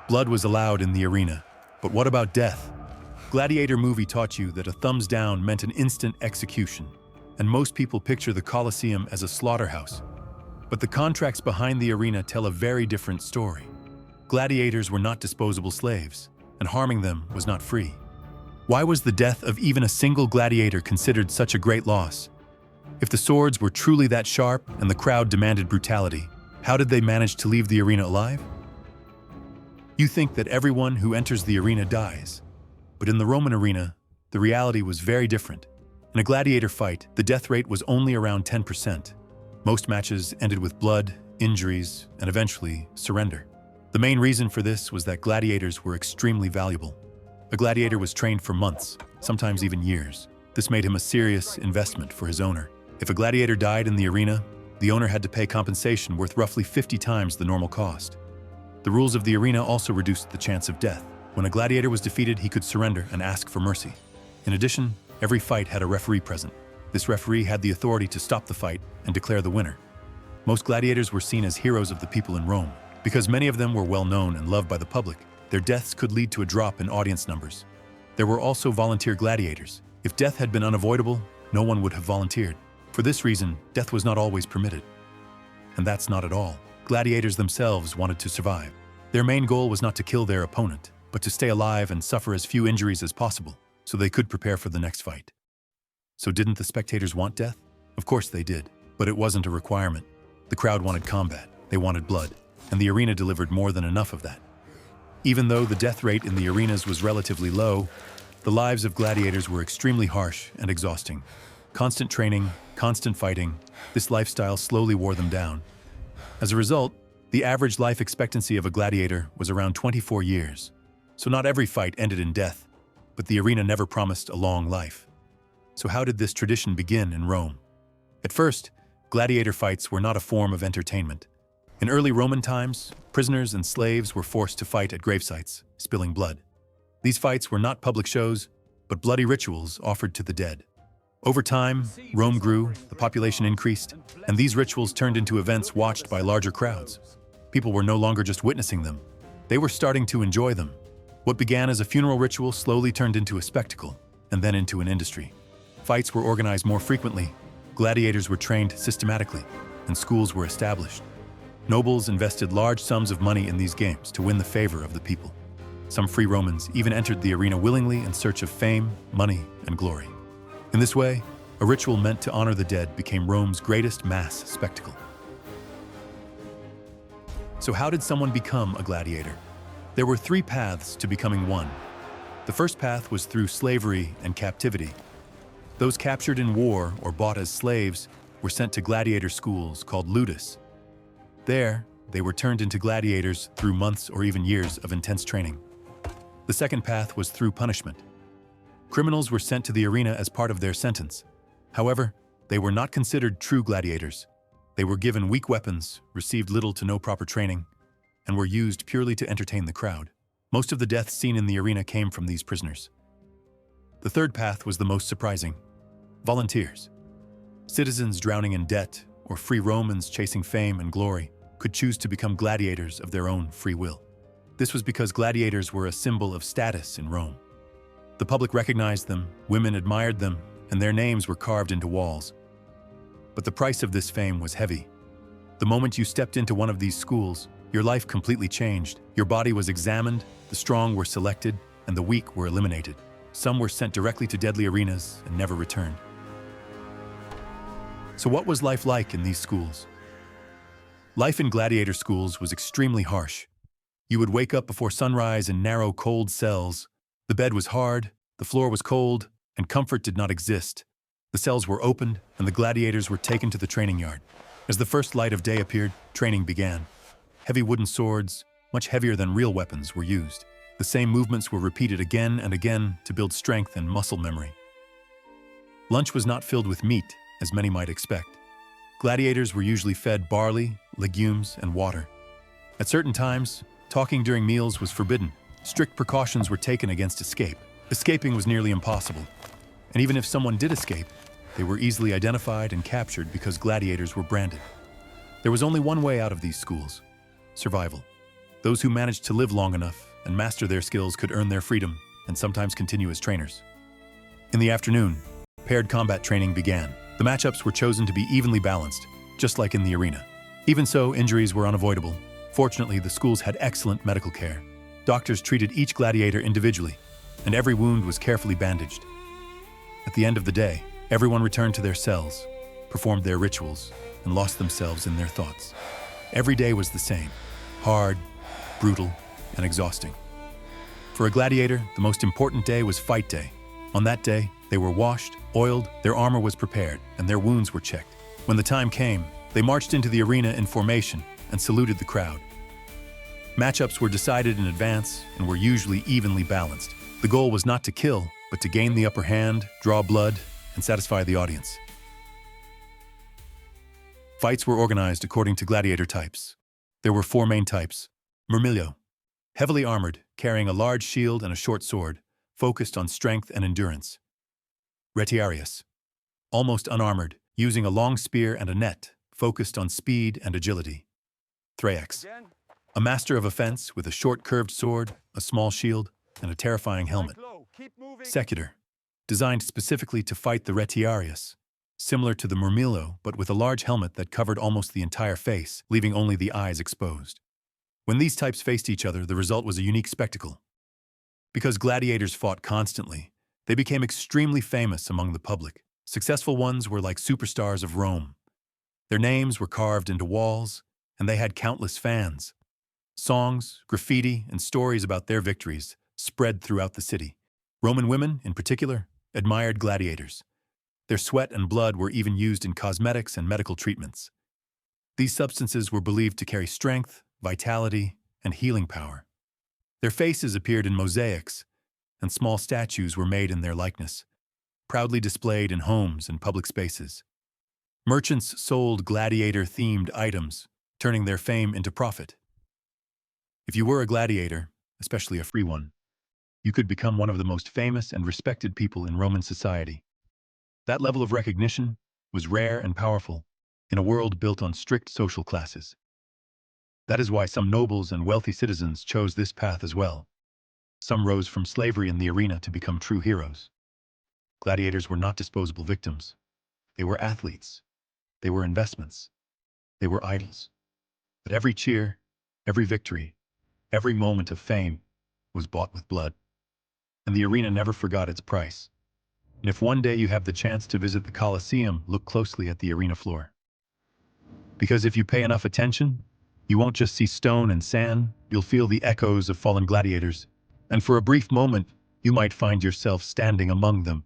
Blood was allowed in the arena. But what about death? Gladiator movie taught you that a thumbs down meant an instant execution, and most people picture the Colosseum as a slaughterhouse. But the contracts behind the arena tell a very different story. Gladiators were not disposable slaves, and harming them was not free. Why was the death of even a single gladiator considered such a great loss? If the swords were truly that sharp and the crowd demanded brutality, how did they manage to leave the arena alive? You think that everyone who enters the arena dies. But in the Roman arena, the reality was very different. In a gladiator fight, the death rate was only around 10%. Most matches ended with blood, injuries, and eventually surrender. The main reason for this was that gladiators were extremely valuable. A gladiator was trained for months, sometimes even years. This made him a serious investment for his owner. If a gladiator died in the arena, the owner had to pay compensation worth roughly 50 times the normal cost. The rules of the arena also reduced the chance of death. When a gladiator was defeated, he could surrender and ask for mercy. In addition, every fight had a referee present. This referee had the authority to stop the fight and declare the winner. Most gladiators were seen as heroes of the people in Rome. Because many of them were well known and loved by the public, their deaths could lead to a drop in audience numbers. There were also volunteer gladiators. If death had been unavoidable, no one would have volunteered. For this reason, death was not always permitted. And that's not at all. Gladiators themselves wanted to survive. Their main goal was not to kill their opponent, but to stay alive and suffer as few injuries as possible, so they could prepare for the next fight. So didn't the spectators want death? Of course they did, but it wasn't a requirement. The crowd wanted combat, they wanted blood, and the arena delivered more than enough of that. Even though the death rate in the arenas was relatively low, the lives of gladiators were extremely harsh and exhausting. Constant training, constant fighting, this lifestyle slowly wore them down. As a result, the average life expectancy of a gladiator was around 24 years. So not every fight ended in death, but the arena never promised a long life. So how did this tradition begin in Rome? At first, gladiator fights were not a form of entertainment. In early Roman times, prisoners and slaves were forced to fight at gravesites, spilling blood. These fights were not public shows, but bloody rituals offered to the dead. Over time, Rome grew, the population increased, and these rituals turned into events watched by larger crowds. People were no longer just witnessing them. They were starting to enjoy them. What began as a funeral ritual slowly turned into a spectacle, and then into an industry. Fights were organized more frequently, gladiators were trained systematically, and schools were established. Nobles invested large sums of money in these games to win the favor of the people. Some free Romans even entered the arena willingly in search of fame, money, and glory. In this way, a ritual meant to honor the dead became Rome's greatest mass spectacle. So how did someone become a gladiator? There were 3 paths to becoming one. The first path was through slavery and captivity. Those captured in war or bought as slaves were sent to gladiator schools called Ludus. There, they were turned into gladiators through months or even years of intense training. The second path was through punishment. Criminals were sent to the arena as part of their sentence. However, they were not considered true gladiators. They were given weak weapons, received little to no proper training, and were used purely to entertain the crowd. Most of the deaths seen in the arena came from these prisoners. The third path was the most surprising. Volunteers. Citizens drowning in debt or free Romans chasing fame and glory could choose to become gladiators of their own free will. This was because gladiators were a symbol of status in Rome. The public recognized them, women admired them, and their names were carved into walls. But the price of this fame was heavy. The moment you stepped into one of these schools, your life completely changed. Your body was examined, the strong were selected, and the weak were eliminated. Some were sent directly to deadly arenas and never returned. So what was life like in these schools? Life in gladiator schools was extremely harsh. You would wake up before sunrise in narrow, cold cells. The bed was hard, the floor was cold, and comfort did not exist. The cells were opened, and the gladiators were taken to the training yard. As the first light of day appeared, training began. Heavy wooden swords, much heavier than real weapons, were used. The same movements were repeated again and again to build strength and muscle memory. Lunch was not filled with meat, as many might expect. Gladiators were usually fed barley, legumes, and water. At certain times, talking during meals was forbidden. Strict precautions were taken against escape. Escaping was nearly impossible. And even if someone did escape, they were easily identified and captured because gladiators were branded. There was only one way out of these schools: survival. Those who managed to live long enough and master their skills could earn their freedom and sometimes continue as trainers. In the afternoon, paired combat training began. The matchups were chosen to be evenly balanced, just like in the arena. Even so, injuries were unavoidable. Fortunately, the schools had excellent medical care. Doctors treated each gladiator individually, and every wound was carefully bandaged. At the end of the day, everyone returned to their cells, performed their rituals, and lost themselves in their thoughts. Every day was the same: hard, brutal, and exhausting. For a gladiator, the most important day was fight day. On that day, they were washed, oiled, their armor was prepared, and their wounds were checked. When the time came, they marched into the arena in formation and saluted the crowd. Matchups were decided in advance and were usually evenly balanced. The goal was not to kill, but to gain the upper hand, draw blood, and satisfy the audience. Fights were organized according to gladiator types. There were 4 main types. Murmillo, heavily armored, carrying a large shield and a short sword, focused on strength and endurance. Retiarius, almost unarmored, using a long spear and a net, focused on speed and agility. Thraex, a master of offense with a short curved sword, a small shield, and a terrifying helmet. Secutor, designed specifically to fight the Retiarius, similar to the Murmillo but with a large helmet that covered almost the entire face, leaving only the eyes exposed. When these types faced each other, the result was a unique spectacle. Because gladiators fought constantly, they became extremely famous among the public. Successful ones were like superstars of Rome. Their names were carved into walls, and they had countless fans. Songs, graffiti, and stories about their victories spread throughout the city. Roman women, in particular, admired gladiators. Their sweat and blood were even used in cosmetics and medical treatments. These substances were believed to carry strength, vitality, and healing power. Their faces appeared in mosaics, and small statues were made in their likeness, proudly displayed in homes and public spaces. Merchants sold gladiator-themed items, turning their fame into profit. If you were a gladiator, especially a free one, you could become one of the most famous and respected people in Roman society. That level of recognition was rare and powerful in a world built on strict social classes. That is why some nobles and wealthy citizens chose this path as well. Some rose from slavery in the arena to become true heroes. Gladiators were not disposable victims. They were athletes. They were investments. They were idols. But every cheer, every victory, every moment of fame was bought with blood. And the arena never forgot its price. And if one day you have the chance to visit the Colosseum, look closely at the arena floor. Because if you pay enough attention, you won't just see stone and sand, you'll feel the echoes of fallen gladiators. And for a brief moment, you might find yourself standing among them,